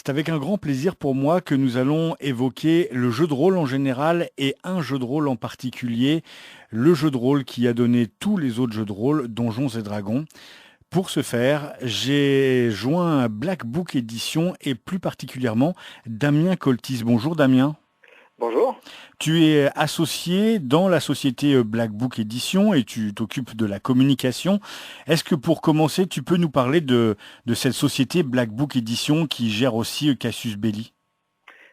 C'est avec un grand plaisir pour moi que nous allons évoquer le jeu de rôle en général et un jeu de rôle en particulier, le jeu de rôle qui a donné tous les autres jeux de rôle, Donjons et Dragons. Pour ce faire, j'ai joint Black Book Edition et plus particulièrement Damien Coltis. Bonjour Damien. Bonjour. Tu es associé dans la société Black Book Edition et tu t'occupes de la communication. Est-ce que pour commencer, tu peux nous parler de cette société Black Book Edition qui gère aussi Cassius Belli?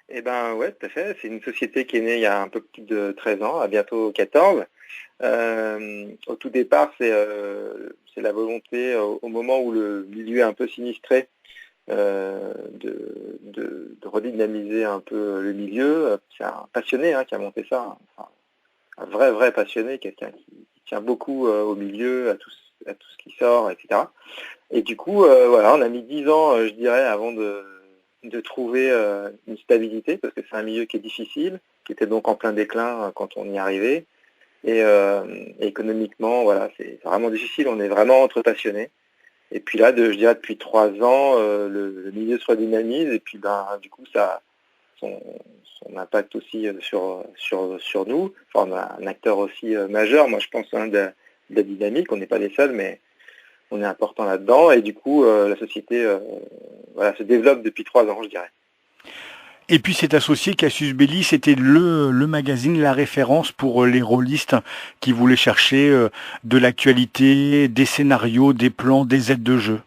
Eh ben ouais, tout à fait. C'est une société qui est née il y a un peu plus de 13 ans, à bientôt 14. Au tout départ, c'est la volonté, au moment où le milieu est un peu sinistré, de redynamiser un peu le milieu. C'est un passionné qui a monté ça, enfin, un vrai passionné, quelqu'un qui tient beaucoup au milieu, à tout ce qui sort, etc. Et du coup, voilà, on a mis 10 ans, je dirais, avant de trouver une stabilité, parce que c'est un milieu qui est difficile, qui était donc en plein déclin quand on y arrivait. Et économiquement, voilà, c'est vraiment difficile, on est vraiment entre passionnés. Et puis là, je dirais depuis 3 ans, le milieu se redynamise, et puis du coup, ça son impact aussi sur nous. Enfin, on a un acteur aussi majeur, moi je pense, de la dynamique, on n'est pas les seuls, mais on est important là-dedans, et du coup, la société voilà, se développe depuis 3 ans, je dirais. Et puis cet associé Cassius Belli, c'était le magazine, la référence pour les rôlistes qui voulaient chercher de l'actualité, des scénarios, des plans, des aides de jeu.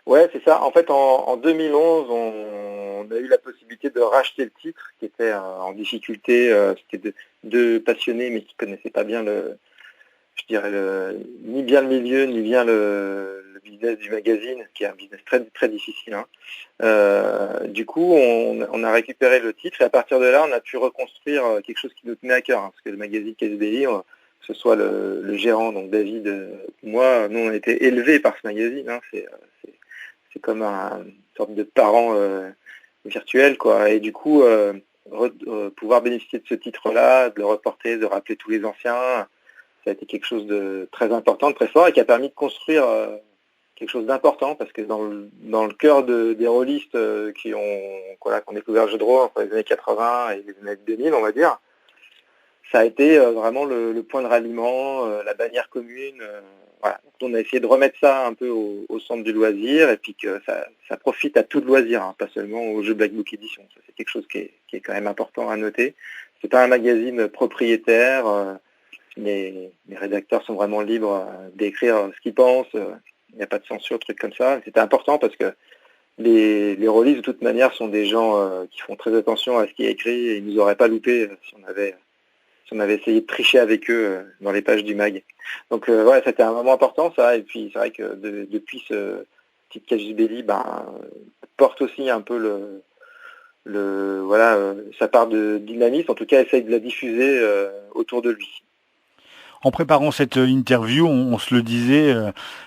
Ouais, c'est ça. En fait, en 2011, on a eu la possibilité de racheter le titre, qui était en difficulté. C'était deux passionnés, mais qui connaissaient pas bien je dirais ni bien le milieu, ni bien le business du magazine, qui est un business très très difficile. Du coup, on a récupéré le titre, et à partir de là, on a pu reconstruire quelque chose qui nous tenait à cœur, parce que le magazine KSBI, que ce soit le gérant, donc David, moi, nous, on a été élevés par ce magazine. C'est comme une sorte de parent virtuel, quoi. Et du coup, pouvoir bénéficier de ce titre-là, de le reporter, de rappeler tous les anciens, ça a été quelque chose de très important, de très fort, et qui a permis de construire quelque chose d'important, parce que dans le cœur des rôlistes qui ont découvert le jeu de rôle entre les années 80 et les années 2000, on va dire, ça a été vraiment le point de ralliement, la bannière commune. Voilà. Donc on a essayé de remettre ça un peu au centre du loisir, et puis que ça profite à tout le loisir, pas seulement au jeu Black Book Edition. Ça, c'est quelque chose qui est quand même important à noter. C'est pas un magazine propriétaire. Les rédacteurs sont vraiment libres d'écrire ce qu'ils pensent. Il n'y a pas de censure, trucs comme ça. C'était important parce que les rôlistes, de toute manière, sont des gens qui font très attention à ce qui est écrit, et ils ne nous auraient pas loupé si on avait essayé de tricher avec eux dans les pages du mag. Donc ouais, c'était un moment important, ça. Et puis c'est vrai que depuis ce petit Casus Belli, porte aussi un peu voilà, sa part de dynamisme. En tout cas, essaye de la diffuser autour de lui. En préparant cette interview, on se le disait,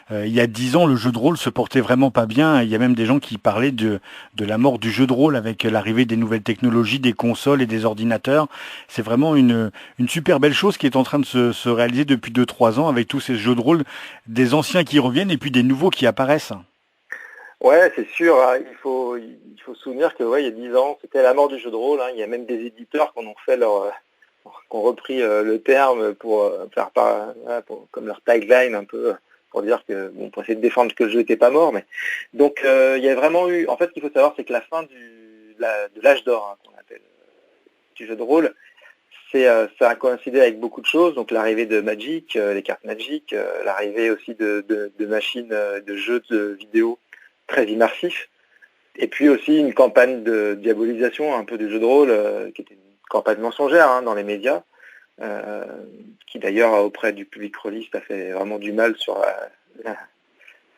il y a 10 ans, le jeu de rôle se portait vraiment pas bien. Il y a même des gens qui parlaient de la mort du jeu de rôle avec l'arrivée des nouvelles technologies, des consoles et des ordinateurs. C'est vraiment une super belle chose qui est en train de se réaliser depuis 2, 3 ans avec tous ces jeux de rôle, des anciens qui reviennent et puis des nouveaux qui apparaissent. Ouais, c'est sûr. Il faut se souvenir que ouais, il y a 10 ans, c'était la mort du jeu de rôle. Il y a même des éditeurs qui ont repris le terme pour faire voilà, comme leur tagline un peu, pour dire que bon, pour essayer de défendre que le jeu n'était pas mort. Mais donc il y a vraiment eu. En fait, ce qu'il faut savoir, c'est que la fin de l'âge d'or, qu'on appelle, du jeu de rôle, ça a coïncidé avec beaucoup de choses. Donc l'arrivée de Magic, les cartes Magic, l'arrivée aussi de machines de jeux de vidéo très immersifs. Et puis aussi une campagne de diabolisation un peu du jeu de rôle, qui était une campagne mensongère dans les médias, euh, qui d'ailleurs auprès du public rôliste a fait vraiment du mal sur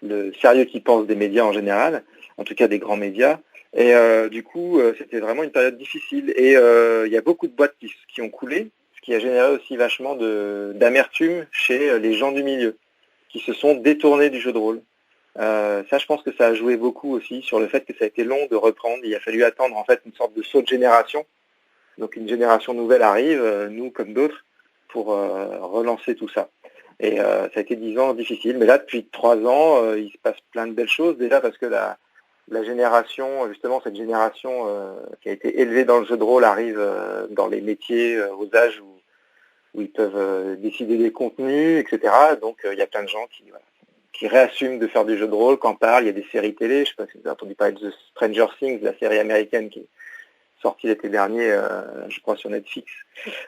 le sérieux qu'ils pensent des médias en général, en tout cas des grands médias. Et du coup, c'était vraiment une période difficile. Et il y a beaucoup de boîtes qui ont coulé, ce qui a généré aussi vachement d'amertume chez les gens du milieu, qui se sont détournés du jeu de rôle. Ça, je pense que ça a joué beaucoup aussi sur le fait que ça a été long de reprendre. Il a fallu attendre en fait une sorte de saut de génération. Donc une génération nouvelle arrive, nous comme d'autres, pour relancer tout ça. Et ça a été 10 ans difficiles. Mais là, depuis 3 ans, il se passe plein de belles choses. Déjà parce que la génération, justement cette génération qui a été élevée dans le jeu de rôle arrive dans les métiers, aux âges où ils peuvent décider des contenus, etc. Donc il y a plein de gens qui réassument de faire du jeu de rôle, qu'en parlent. Il y a des séries télé, je ne sais pas si vous avez entendu parler de Stranger Things, la série américaine qui est sortie l'été dernier, je crois sur Netflix,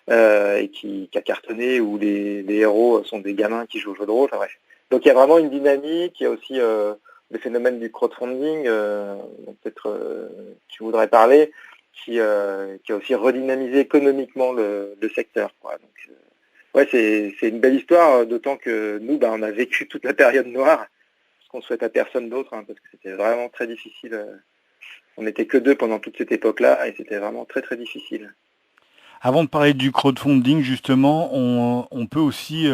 et qui a cartonné, où les héros sont des gamins qui jouent au jeu de rôle. Enfin, bref. Donc il y a vraiment une dynamique, il y a aussi le phénomène du crowdfunding, dont peut-être tu voudrais parler, qui a aussi redynamisé économiquement le secteur, quoi. Donc, ouais, c'est une belle histoire, d'autant que nous, on a vécu toute la période noire, ce qu'on souhaite à personne d'autre, parce que c'était vraiment très difficile. On n'était que deux pendant toute cette époque-là, et c'était vraiment très très difficile. Avant de parler du crowdfunding, justement, on peut aussi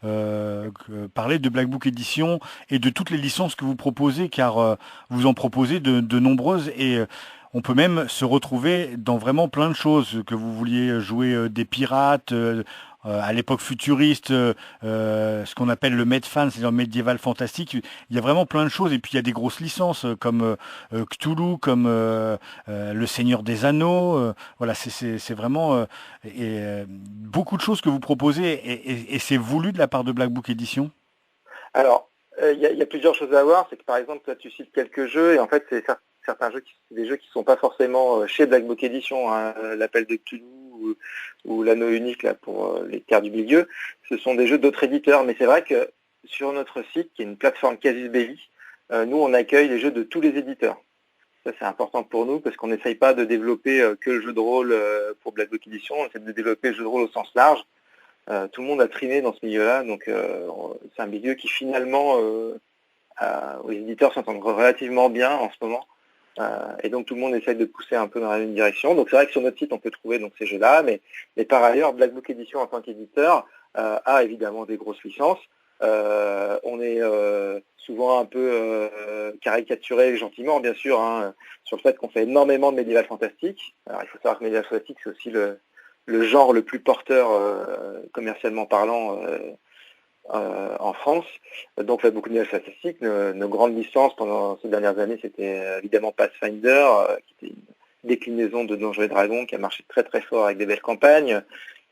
parler de Black Book Edition et de toutes les licences que vous proposez, car vous en proposez de nombreuses et on peut même se retrouver dans vraiment plein de choses, que vous vouliez jouer des pirates, à l'époque futuriste, ce qu'on appelle le Medfan, c'est-à-dire médiéval fantastique. Il y a vraiment plein de choses et puis il y a des grosses licences comme Cthulhu, comme Le Seigneur des Anneaux. Voilà, c'est vraiment beaucoup de choses que vous proposez et c'est voulu de la part de Black Book Edition. Alors, il y a plusieurs choses à voir. C'est que par exemple, toi, tu cites quelques jeux, et en fait, c'est certains jeux des jeux qui ne sont pas forcément chez Black Book Edition, l'Appel de Cthulhu ou l'Anneau unique là pour les Terres du Milieu. Ce sont des jeux d'autres éditeurs, mais c'est vrai que sur notre site, qui est une plateforme Casus Belli, nous, on accueille les jeux de tous les éditeurs. Ça, c'est important pour nous parce qu'on n'essaye pas de développer que le jeu de rôle pour Black Book Edition, on essaie de développer le jeu de rôle au sens large. Tout le monde a trimé dans ce milieu-là, donc c'est un milieu qui finalement, les éditeurs s'entendent relativement bien en ce moment, et donc tout le monde essaie de pousser un peu dans la même direction. Donc c'est vrai que sur notre site on peut trouver donc ces jeux-là, mais par ailleurs Black Book Edition en tant qu'éditeur a évidemment des grosses licences. On est souvent un peu caricaturé gentiment, bien sûr, sur le fait qu'on fait énormément de médiéval fantastique. Alors il faut savoir que médiéval fantastique c'est aussi le genre le plus porteur commercialement parlant en France. Donc on fait beaucoup de médiéval fantastique. Nos grandes licences pendant ces dernières années, c'était évidemment Pathfinder, qui était une déclinaison de Donjons et Dragons qui a marché très très fort avec des belles campagnes.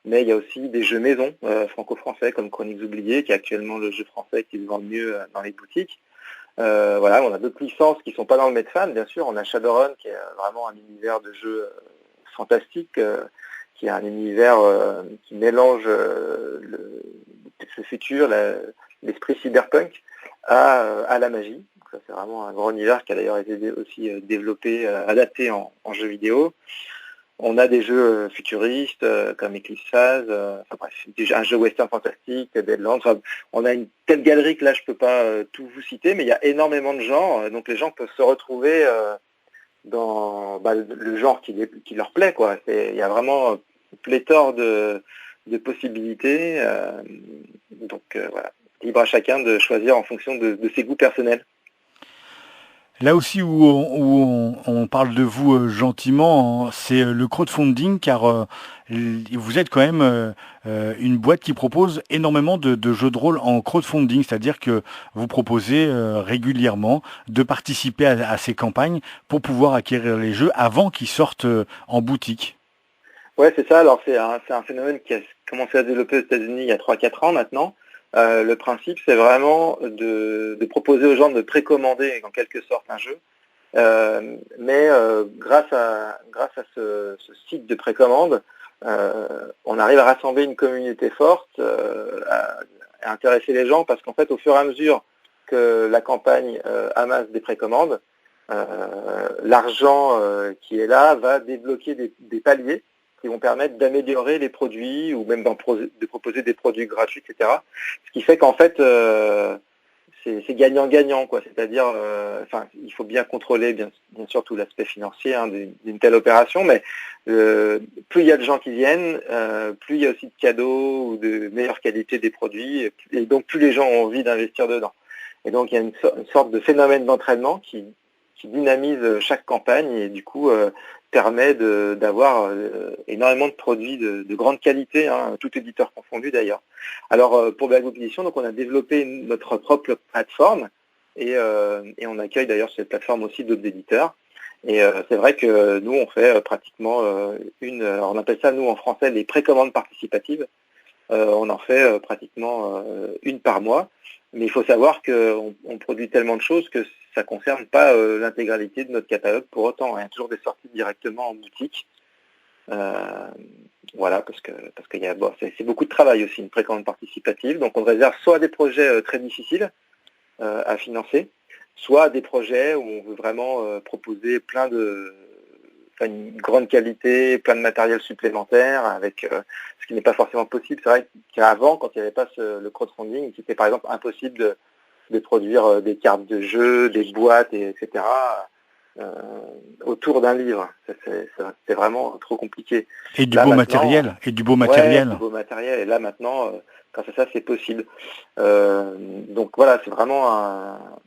Mais il y a aussi des jeux maison franco-français comme Chroniques oubliées, qui est actuellement le jeu français qui se vend le mieux dans les boutiques. Voilà, on a d'autres licences qui ne sont pas dans le Medfan, bien sûr. On a Shadowrun, qui est vraiment un univers de jeu fantastique, qui est un univers qui mélange ce futur, l'esprit cyberpunk, à la magie. Donc ça, c'est vraiment un grand univers qui a d'ailleurs été aussi développé, adapté en jeu vidéo. On a des jeux futuristes comme Eclipse Phase, enfin bref, un jeu western fantastique, Deadlands. Enfin, on a une telle galerie que là je peux pas tout vous citer, mais il y a énormément de genres, donc les gens peuvent se retrouver dans le genre qui leur plaît, quoi. Il y a vraiment pléthore de possibilités, donc voilà, libre à chacun de choisir en fonction de ses goûts personnels. Là aussi où on parle de vous gentiment, c'est le crowdfunding, car vous êtes quand même une boîte qui propose énormément de jeux de rôle en crowdfunding, c'est-à-dire que vous proposez régulièrement de participer à ces campagnes pour pouvoir acquérir les jeux avant qu'ils sortent en boutique. Ouais, c'est ça. Alors c'est un phénomène qui a commencé à se développer aux États-Unis il y a 3-4 ans maintenant. Le principe, c'est vraiment de proposer aux gens de précommander en quelque sorte un jeu. Mais grâce à ce site de précommande, on arrive à rassembler une communauté forte, à intéresser les gens, parce qu'en fait, au fur et à mesure que la campagne amasse des précommandes, l'argent qui est là va débloquer des paliers qui vont permettre d'améliorer les produits ou même de proposer des produits gratuits, etc. Ce qui fait qu'en fait, c'est gagnant-gagnant, quoi. C'est-à-dire, il faut bien contrôler, bien sûr, tout l'aspect financier d'une telle opération, mais plus il y a de gens qui viennent, plus il y a aussi de cadeaux ou de meilleure qualité des produits, et donc plus les gens ont envie d'investir dedans. Et donc il y a une sorte de phénomène d'entraînement qui dynamise chaque campagne et du coup permet d'avoir énormément de produits de grande qualité, tout éditeur confondu d'ailleurs. Alors pour Black Book Edition, donc on a développé notre propre plateforme et on accueille d'ailleurs sur cette plateforme aussi d'autres éditeurs. Et c'est vrai que nous, on fait pratiquement on appelle ça, nous, en français, les précommandes participatives. On en fait pratiquement une par mois. Mais il faut savoir qu'on produit tellement de choses que ça ne concerne pas l'intégralité de notre catalogue pour autant. Il y a toujours des sorties directement en boutique. Voilà, parce que c'est beaucoup de travail aussi, une précommande participative. Donc on réserve soit des projets très difficiles à financer, soit des projets où on veut vraiment proposer une grande qualité, plein de matériel supplémentaire, avec ce qui n'est pas forcément possible. C'est vrai qu'avant, quand il n'y avait pas le crowdfunding, c'était par exemple impossible de produire des cartes de jeu, des boîtes, etc. Autour d'un livre. C'est vraiment trop compliqué. Et du beau matériel. Ouais, du beau matériel. Et là maintenant, grâce à ça, c'est possible. Donc voilà, c'est vraiment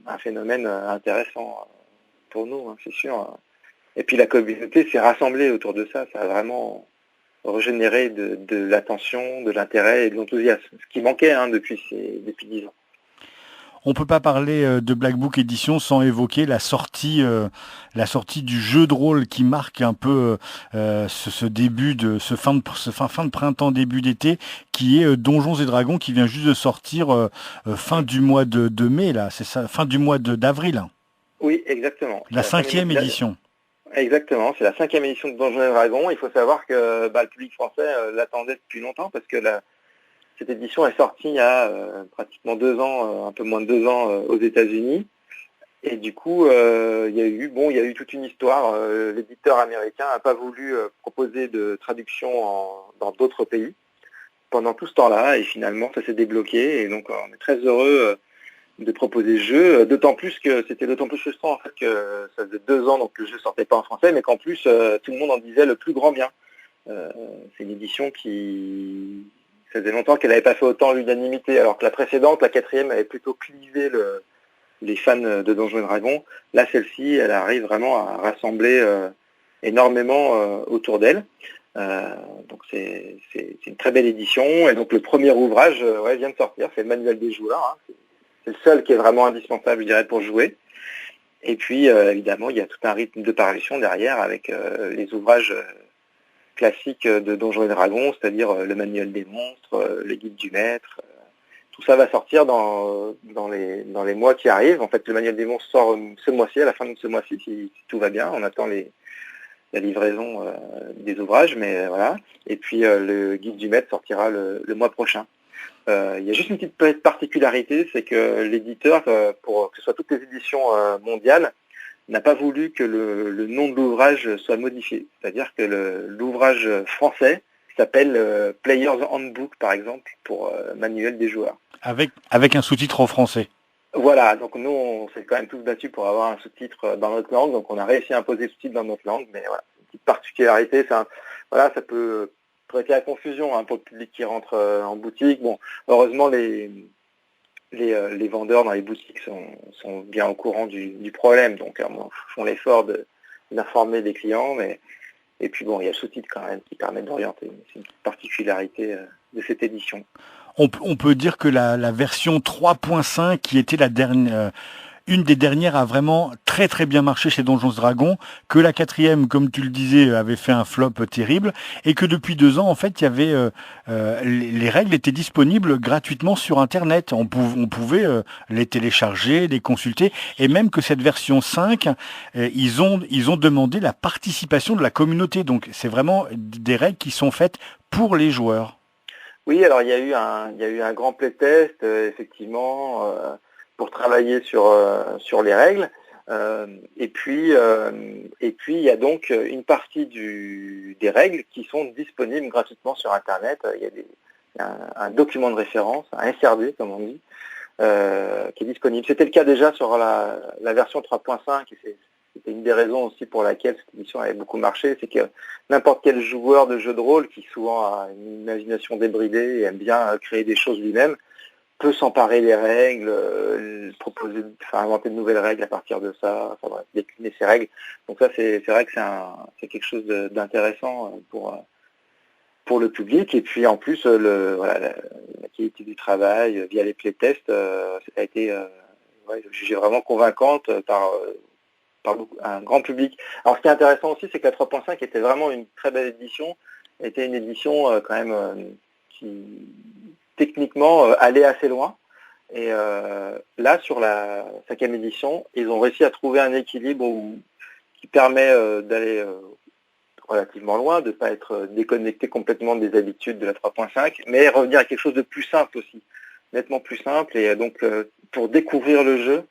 un phénomène intéressant pour nous, hein, c'est sûr. Et puis la communauté s'est rassemblée autour de ça. Ça a vraiment régénéré de l'attention, de l'intérêt et de l'enthousiasme. Ce qui manquait depuis 10 ans. On ne peut pas parler de Black Book Edition sans évoquer la sortie du jeu de rôle qui marque un peu ce début de ce fin de printemps, début d'été, qui est Donjons et Dragons, qui vient juste de sortir fin du mois de mai, là, c'est ça, fin du mois d'avril. Oui, exactement. La 5e édition. Exactement, c'est la 5e édition de Donjons et Dragons. Il faut savoir que le public français l'attendait depuis longtemps parce que cette édition est sortie il y a pratiquement 2 ans, un peu moins de 2 ans aux États-Unis. Et du coup, il y a eu toute une histoire. L'éditeur américain n'a pas voulu proposer de traduction dans d'autres pays pendant tout ce temps-là. Et finalement, ça s'est débloqué. Et donc, on est très heureux de proposer ce jeu. D'autant plus que c'était d'autant plus frustrant en fait que ça faisait 2 ans donc que le jeu sortait pas en français, mais qu'en plus tout le monde en disait le plus grand bien. C'est une édition qui ça faisait longtemps qu'elle n'avait pas fait autant l'unanimité, alors que la précédente, la 4e, avait plutôt clivé les fans de Donjons et Dragons. Là, celle-ci, elle arrive vraiment à rassembler énormément autour d'elle. Donc c'est une très belle édition. Et donc le premier ouvrage vient de sortir, c'est le manuel des joueurs. Hein. C'est le seul qui est vraiment indispensable, je dirais, pour jouer. Et puis, évidemment, il y a tout un rythme de parution derrière avec les ouvrages classiques de Donjons et Dragons, c'est-à-dire le manuel des monstres, les guides du maître. Tout ça va sortir dans les mois qui arrivent. En fait, le manuel des monstres sort ce mois-ci, à la fin de ce mois-ci, si tout va bien. On attend la livraison des ouvrages, mais voilà. Et puis, le guide du maître sortira le mois prochain. Il y a juste une petite particularité, c'est que l'éditeur, pour que ce soit toutes les éditions mondiales, n'a pas voulu que le nom de l'ouvrage soit modifié. C'est-à-dire que l'ouvrage français s'appelle Player's Handbook, par exemple, pour manuel des joueurs. Avec un sous-titre en français. Voilà, donc nous, on s'est quand même tous battus pour avoir un sous-titre dans notre langue, donc on a réussi à imposer le sous-titre dans notre langue, mais voilà, une petite particularité, ça peut prêter à confusion pour le public qui rentre en boutique. Bon, heureusement, les vendeurs dans les boutiques sont bien au courant du problème, donc font l'effort d'informer les clients, et puis bon, il y a le sous-titre quand même qui permet d'orienter. C'est une particularité de cette édition. On peut dire que la version 3.5, qui était la dernière, une des dernières, a vraiment très très bien marché chez Donjons et Dragons, que la 4e, comme tu le disais, avait fait un flop terrible, et que depuis 2 ans, en fait, il y avait les règles étaient disponibles gratuitement sur Internet. On pouvait les télécharger, les consulter, et même que cette version 5, ils ont demandé la participation de la communauté. Donc c'est vraiment des règles qui sont faites pour les joueurs. Oui, alors il y a eu un grand playtest, effectivement, pour travailler sur les règles. Et puis il y a donc une partie des règles qui sont disponibles gratuitement sur Internet. Il y a un document de référence, un SRD comme on dit, qui est disponible. C'était le cas déjà sur la version 3.5 et c'était une des raisons aussi pour laquelle cette édition avait beaucoup marché, c'est que n'importe quel joueur de jeu de rôle qui souvent a une imagination débridée et aime bien créer des choses lui-même, peut s'emparer des règles, inventer de nouvelles règles à partir de ça, décliner ses règles. Donc ça, c'est vrai que c'est quelque chose d'intéressant pour le public. Et puis en plus, la qualité du travail via les playtests, ça a été jugée vraiment convaincante par un grand public. Alors ce qui est intéressant aussi, c'est que la 3.5 était vraiment une très belle édition, était une édition quand même qui techniquement allait assez loin. Et là, sur la 5e édition, ils ont réussi à trouver un équilibre qui permet d'aller relativement loin, de ne pas être déconnecté complètement des habitudes de la 3.5, mais revenir à quelque chose de plus simple aussi, nettement plus simple. Et donc, pour découvrir le jeu,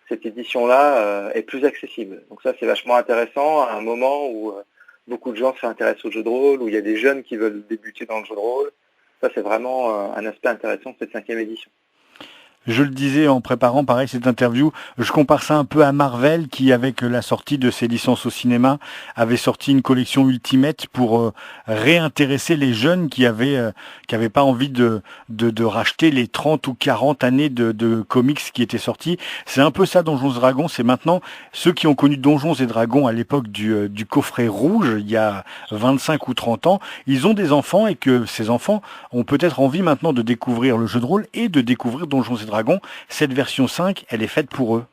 cette édition-là est plus accessible. Donc ça, c'est vachement intéressant à un moment où beaucoup de gens s'intéressent au jeu de rôle, où il y a des jeunes qui veulent débuter dans le jeu de rôle. Ça, c'est vraiment un aspect intéressant de cette 5e édition. Je le disais en préparant pareil cette interview, je compare ça un peu à Marvel qui, avec la sortie de ses licences au cinéma, avait sorti une collection Ultimate pour réintéresser les jeunes qui avaient pas envie de racheter les 30 ou 40 années de comics qui étaient sortis. C'est un peu ça Donjons et Dragons, c'est maintenant ceux qui ont connu Donjons et Dragons à l'époque du coffret rouge, il y a 25 ou 30 ans, ils ont des enfants et que ces enfants ont peut-être envie maintenant de découvrir le jeu de rôle et de découvrir Donjons et Dragons. Cette version 5, elle est faite pour eux.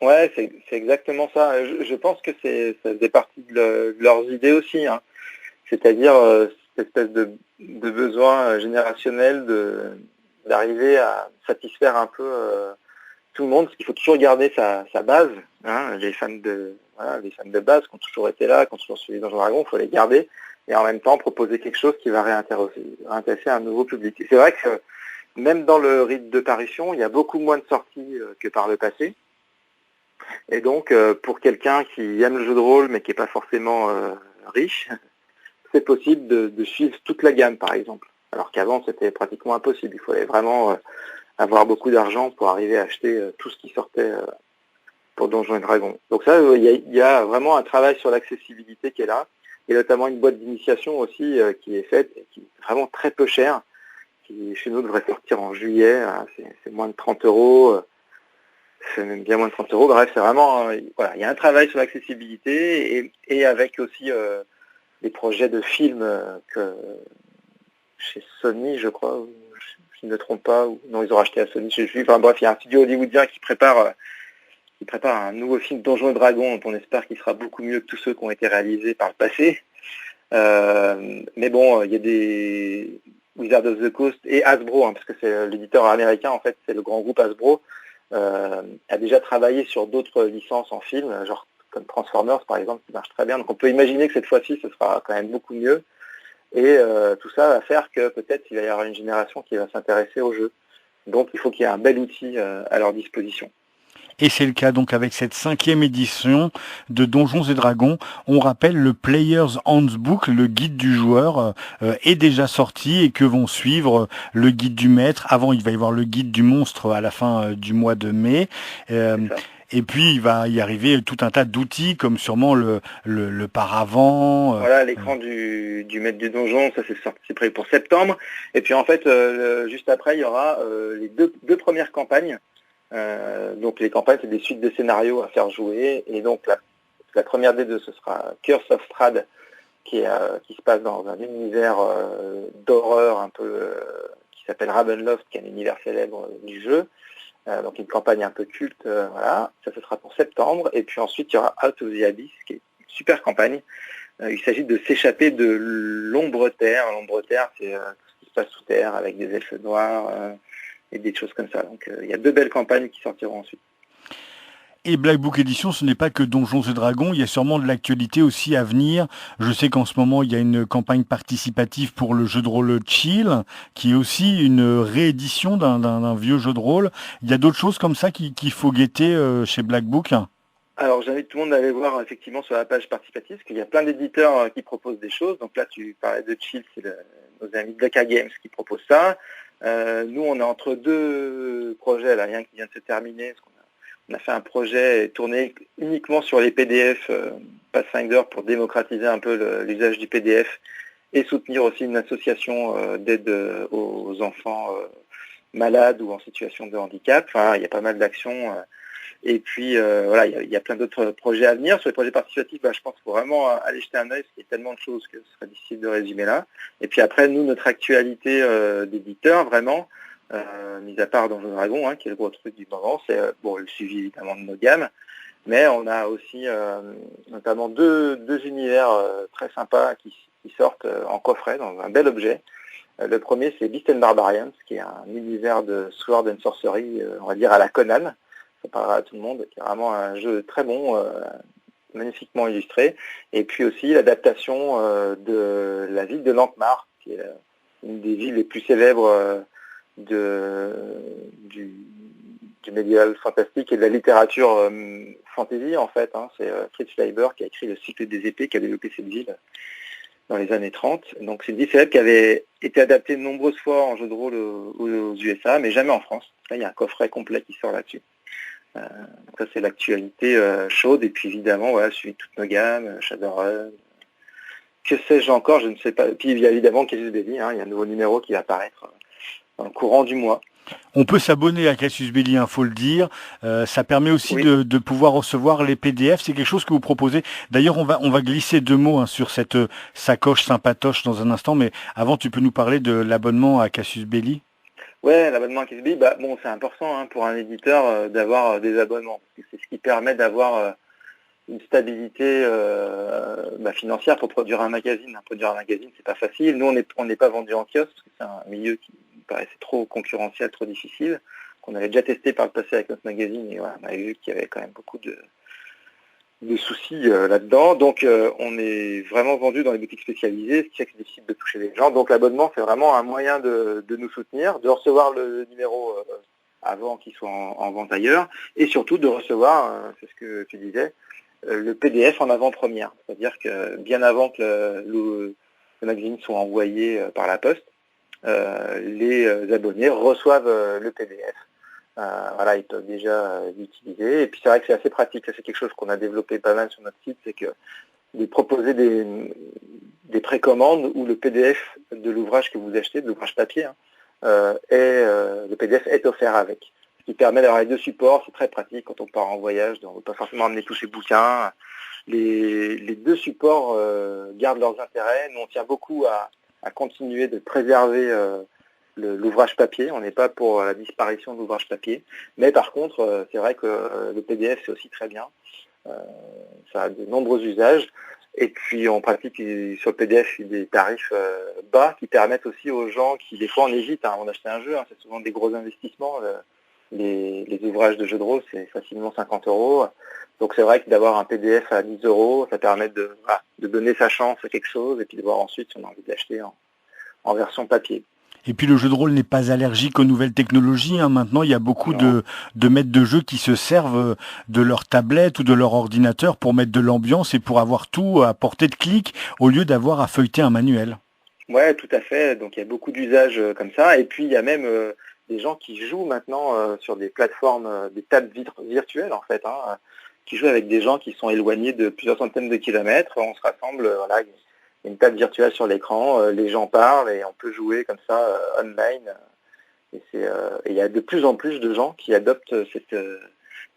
Ouais, c'est exactement ça. Je pense que ça faisait partie de leurs idées aussi, hein. C'est-à-dire cette espèce de besoin générationnel d'arriver à satisfaire un peu tout le monde, parce qu'il faut toujours garder sa base, hein. Les fans de base qui ont toujours été là, qui ont toujours suivi Donjons et Dragons, il faut les garder, et en même temps proposer quelque chose qui va réintéresser un nouveau public. Et c'est vrai que même dans le rythme de parution, il y a beaucoup moins de sorties que par le passé. Et donc, pour quelqu'un qui aime le jeu de rôle, mais qui n'est pas forcément riche, c'est possible de suivre toute la gamme, par exemple. Alors qu'avant, c'était pratiquement impossible. Il fallait vraiment avoir beaucoup d'argent pour arriver à acheter tout ce qui sortait pour Donjons et Dragons. Donc ça, il y a vraiment un travail sur l'accessibilité qui est là, et notamment une boîte d'initiation aussi qui est faite, et qui est vraiment très peu chère, qui chez nous devrait sortir en juillet. C'est moins de 30 €, c'est même bien moins de 30 €. Bref, c'est vraiment, voilà, il y a un travail sur l'accessibilité, et avec aussi des projets de films que chez Sony, je crois, je ne me trompe pas, ou non, ils ont racheté à Sony, enfin bref, il y a un studio hollywoodien qui prépare un nouveau film Donjons et Dragons, dont on espère qu'il sera beaucoup mieux que tous ceux qui ont été réalisés par le passé. Mais bon, il y a des Wizards of the Coast et Hasbro, hein, parce que c'est l'éditeur américain, en fait, c'est le grand groupe Hasbro, a déjà travaillé sur d'autres licences en film, genre comme Transformers par exemple, qui marche très bien. Donc on peut imaginer que cette fois-ci, ce sera quand même beaucoup mieux. Et tout ça va faire que peut-être il va y avoir une génération qui va s'intéresser au jeu. Donc il faut qu'il y ait un bel outil à leur disposition. Et c'est le cas donc avec cette 5e édition de Donjons et Dragons. On rappelle le Player's Handbook, le guide du joueur, est déjà sorti, et que vont suivre le guide du maître. Avant, il va y avoir le guide du monstre à la fin du mois de mai. Et puis, il va y arriver tout un tas d'outils, comme sûrement le paravent. Voilà, l'écran du maître du donjon, ça c'est prévu pour septembre. Et puis en fait, juste après, il y aura les deux premières campagnes. Donc les campagnes, c'est des suites de scénarios à faire jouer. Et donc la première des deux, ce sera Curse of Strahd, qui se passe dans un univers d'horreur un peu qui s'appelle Ravenloft, qui est un univers célèbre du jeu. Donc une campagne un peu culte, voilà. Ça, ce sera pour septembre. Et puis ensuite, il y aura Out of the Abyss, qui est une super campagne. Il s'agit de s'échapper de l'ombre-terre. L'ombre-terre, c'est tout ce qui se passe sous terre, avec des elfes noirs et des choses comme ça. Donc il y a deux belles campagnes qui sortiront ensuite. Et Black Book Edition, ce n'est pas que Donjons et Dragons, il y a sûrement de l'actualité aussi à venir. Je sais qu'en ce moment, il y a une campagne participative pour le jeu de rôle Chill, qui est aussi une réédition d'un vieux jeu de rôle. Il y a d'autres choses comme ça qu'il faut guetter chez Black Book. Alors j'invite tout le monde à aller voir effectivement sur la page participative, parce qu'il y a plein d'éditeurs qui proposent des choses. Donc là, tu parlais de Chill, c'est nos amis de Daka Games qui proposent ça. Nous, on est entre deux projets, là, rien qui vient de se terminer, parce on a fait un projet tourné uniquement sur les PDF Pathfinder pour démocratiser un peu l'usage du PDF et soutenir aussi une association d'aide aux enfants malades ou en situation de handicap. Enfin, il y a pas mal d'actions. Et puis, voilà, il y a plein d'autres projets à venir. Sur les projets participatifs, je pense qu'il faut vraiment aller jeter un œil, parce qu'il y a tellement de choses que ce serait difficile de résumer là. Et puis après, nous, notre actualité d'éditeur, vraiment, mis à part Donjons et Dragons, qui est le gros truc du moment, c'est le suivi évidemment de nos gammes, mais on a aussi notamment deux univers très sympas qui sortent en coffret dans un bel objet. Le premier, c'est Beast and Barbarians, qui est un univers de Sword and Sorcery, on va dire à la Conan, ça parlera à tout le monde, qui est vraiment un jeu très bon, magnifiquement illustré, et puis aussi l'adaptation de la ville de Lankhmar, qui est une des villes les plus célèbres du médiéval fantastique et de la littérature fantasy en fait. C'est Fritz Leiber qui a écrit le cycle des épées, qui a développé cette ville dans les années 30. Donc c'est une ville célèbre qui avait été adaptée de nombreuses fois en jeu de rôle aux USA, mais jamais en France. Là, il y a un coffret complet qui sort là-dessus. Ça c'est l'actualité chaude, et puis évidemment voilà, suivi de toutes nos gammes, Shadowrun, que sais-je encore, je ne sais pas. Et puis il y a évidemment Casus Belli, il y a un nouveau numéro qui va apparaître dans le courant du mois. On peut s'abonner à Casus Belli, faut le dire. Ça permet aussi Oui. de pouvoir recevoir les PDF. C'est quelque chose que vous proposez. D'ailleurs, on va glisser deux mots sur cette sacoche sympatoche dans un instant. Mais avant, tu peux nous parler de l'abonnement à Casus Belli? Ouais, l'abonnement à Casus Belli, c'est important pour un éditeur d'avoir des abonnements. Parce que c'est ce qui permet d'avoir une stabilité financière pour produire un magazine. Produire un magazine, c'est pas facile. Nous, on n'est pas vendu en kiosque, parce que c'est un milieu qui nous paraissait trop concurrentiel, trop difficile, qu'on avait déjà testé par le passé avec notre magazine, et voilà, on avait vu qu'il y avait quand même beaucoup de soucis là-dedans. Donc on est vraiment vendu dans les boutiques spécialisées, ce qui fait que c'est difficile de toucher les gens. Donc l'abonnement, c'est vraiment un moyen de nous soutenir, de recevoir le numéro avant qu'il soit en vente ailleurs, et surtout de recevoir, c'est ce que tu disais, le PDF en avant-première. C'est-à-dire que bien avant que le magazine soit envoyé par la poste, les abonnés reçoivent le PDF. Ils peuvent déjà l'utiliser. Et puis c'est vrai que c'est assez pratique. Ça, c'est quelque chose qu'on a développé pas mal sur notre site, c'est que de proposer des précommandes où le PDF de l'ouvrage que vous achetez, de l'ouvrage papier, le PDF est offert avec. Ce qui permet d'avoir les deux supports. C'est très pratique quand on part en voyage. Donc on ne peut pas forcément amener tous ses bouquins. Les deux supports gardent leurs intérêts. Nous, on tient beaucoup à continuer de préserver l'ouvrage papier. On n'est pas pour la disparition de l'ouvrage papier. Mais par contre, c'est vrai que le PDF, c'est aussi très bien. Ça a de nombreux usages. Et puis on pratique sur le PDF des tarifs bas qui permettent aussi aux gens qui des fois en hésitent avant d'acheter un jeu. C'est souvent des gros investissements. Les ouvrages de jeux de rôle, c'est facilement 50 €. Donc c'est vrai que d'avoir un PDF à 10 €, ça permet de donner sa chance à quelque chose et puis de voir ensuite si on a envie d'acheter en version papier. Et puis le jeu de rôle n'est pas allergique aux nouvelles technologies. Maintenant, il y a beaucoup de maîtres de jeu qui se servent de leur tablette ou de leur ordinateur pour mettre de l'ambiance et pour avoir tout à portée de clic au lieu d'avoir à feuilleter un manuel. Ouais, tout à fait. Donc il y a beaucoup d'usages comme ça. Et puis il y a même des gens qui jouent maintenant sur des plateformes, des tables virtuelles en fait, qui jouent avec des gens qui sont éloignés de plusieurs centaines de kilomètres. On se rassemble, il y a une table virtuelle sur l'écran, les gens parlent et on peut jouer comme ça online. Et il y a de plus en plus de gens qui adoptent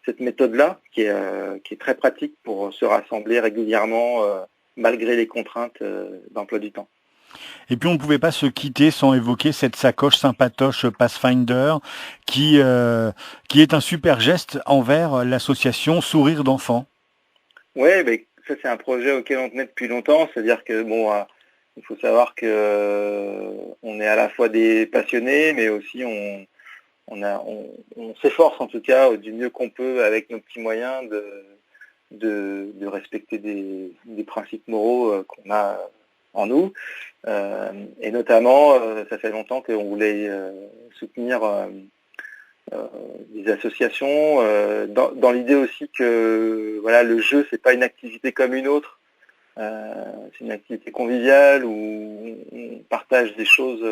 cette méthode-là, qui est très pratique pour se rassembler régulièrement malgré les contraintes d'emploi du temps. Et puis on ne pouvait pas se quitter sans évoquer cette sacoche sympatoche Pathfinder qui est un super geste envers l'association Sourire d'enfants. Oui, ça c'est un projet auquel on tenait depuis longtemps, c'est-à-dire que il faut savoir que on est à la fois des passionnés, mais aussi on s'efforce en tout cas du mieux qu'on peut avec nos petits moyens de respecter des principes moraux qu'on a en nous. Et notamment, ça fait longtemps qu'on voulait soutenir des associations, dans l'idée aussi que le jeu, c'est pas une activité comme une autre. C'est une activité conviviale où on partage des choses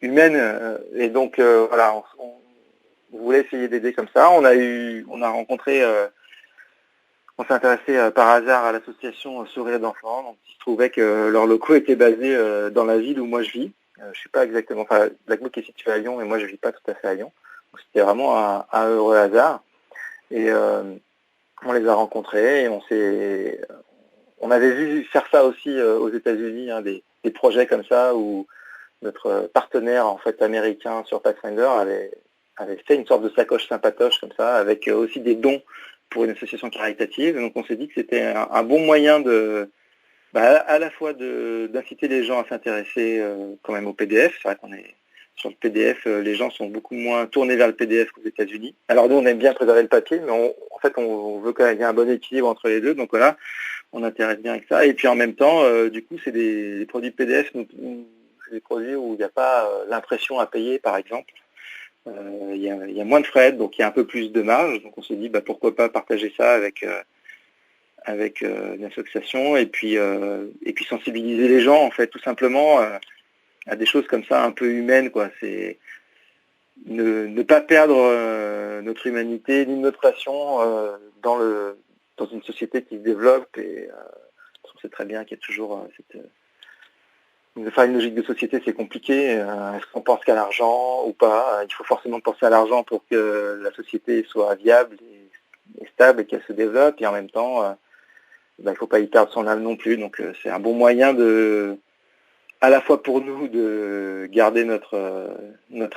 humaines. Et donc, on voulait essayer d'aider comme ça. On a rencontré... On s'est intéressé par hasard à l'association Sourire d'enfants. Donc, il se trouvait que leurs locaux étaient basés dans la ville où moi je vis. Je suis pas exactement... Black Book est situé à Lyon, mais moi je vis pas tout à fait à Lyon. Donc, c'était vraiment un heureux hasard. Et on les a rencontrés et on avait vu faire ça aussi aux États-Unis, des projets comme ça où notre partenaire en fait américain sur Pathfinder avait fait une sorte de sacoche sympatoche comme ça, avec aussi des dons pour une association caritative. Donc on s'est dit que c'était un bon moyen à la fois d'inciter les gens à s'intéresser quand même au PDF. C'est vrai qu'on est sur le PDF, les gens sont beaucoup moins tournés vers le PDF qu'aux États-Unis. Alors nous, on aime bien préserver le papier, mais on veut quand même qu'il y ait un bon équilibre entre les deux. Donc voilà, on intéresse bien avec ça. Et puis en même temps, du coup, c'est des produits PDF, c'est des produits où il n'y a pas l'impression à payer, par exemple. Il y a moins de frais, donc il y a un peu plus de marge. Donc on s'est dit, pourquoi pas partager ça avec une association et puis sensibiliser les gens, en fait, tout simplement à des choses comme ça un peu humaines, quoi. C'est ne pas perdre notre humanité ni notre passion dans une société qui se développe, et on sait très bien qu'il y a toujours une logique de société, c'est compliqué. Est-ce qu'on pense qu'à l'argent ou pas? Il faut forcément penser à l'argent pour que la société soit viable et stable et qu'elle se développe, et en même temps il ne faut pas y perdre son âme non plus. Donc c'est un bon moyen à la fois pour nous de garder notre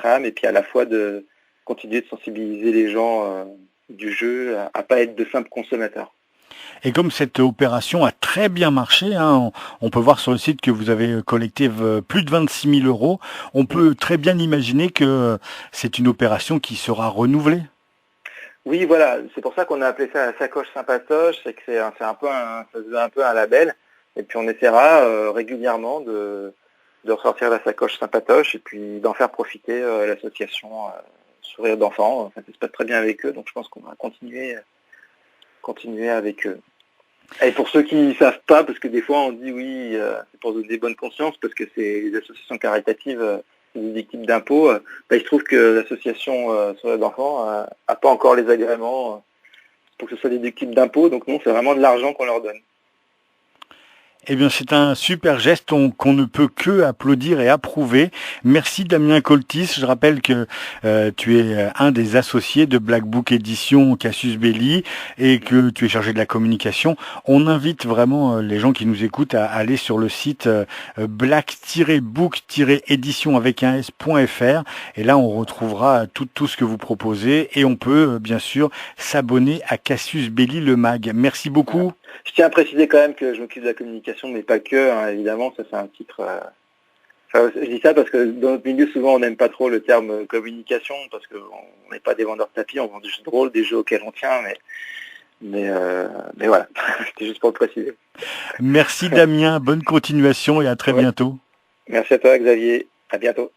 âme, et puis à la fois de continuer de sensibiliser les gens du jeu à pas être de simples consommateurs. Et comme cette opération a très bien marché, hein, on peut voir sur le site que vous avez collecté plus de 26 000 euros, on peut très bien imaginer que c'est une opération qui sera renouvelée. Oui, voilà, c'est pour ça qu'on a appelé ça la sacoche sympatoche, c'est que ça se veut un peu un label, et puis on essaiera régulièrement de ressortir la sacoche sympatoche et puis d'en faire profiter l'association Sourire d'enfants. Enfin, ça se passe très bien avec eux, donc je pense qu'on va continuer avec eux. Et pour ceux qui ne savent pas, parce que des fois on dit oui, c'est pour donner bonne conscience, parce que c'est des associations caritatives déductibles d'impôts, il se trouve que l'association Sourire d'enfants n'a pas encore les agréments pour que ce soit déductible d'impôts, donc non, c'est vraiment de l'argent qu'on leur donne. Eh bien, c'est un super geste qu'on ne peut que applaudir et approuver. Merci Damien Coltis. Je rappelle que tu es un des associés de Black Book Édition Cassius Belli et que tu es chargé de la communication. On invite vraiment les gens qui nous écoutent à aller sur le site black-book-édition avec un s.fr, et là on retrouvera tout ce que vous proposez, et on peut bien sûr s'abonner à Cassius Belli le mag. Merci beaucoup. Je tiens à préciser quand même que je m'occupe de la communication, mais pas que, hein, évidemment, ça c'est un titre... je dis ça parce que dans notre milieu, souvent, on n'aime pas trop le terme communication, parce qu'on n'est pas des vendeurs de tapis, on vend des jeux de rôle, des jeux auxquels on tient, mais voilà, c'était juste pour le préciser. Merci Damien, bonne continuation et à très bientôt. Merci à toi Xavier, à bientôt.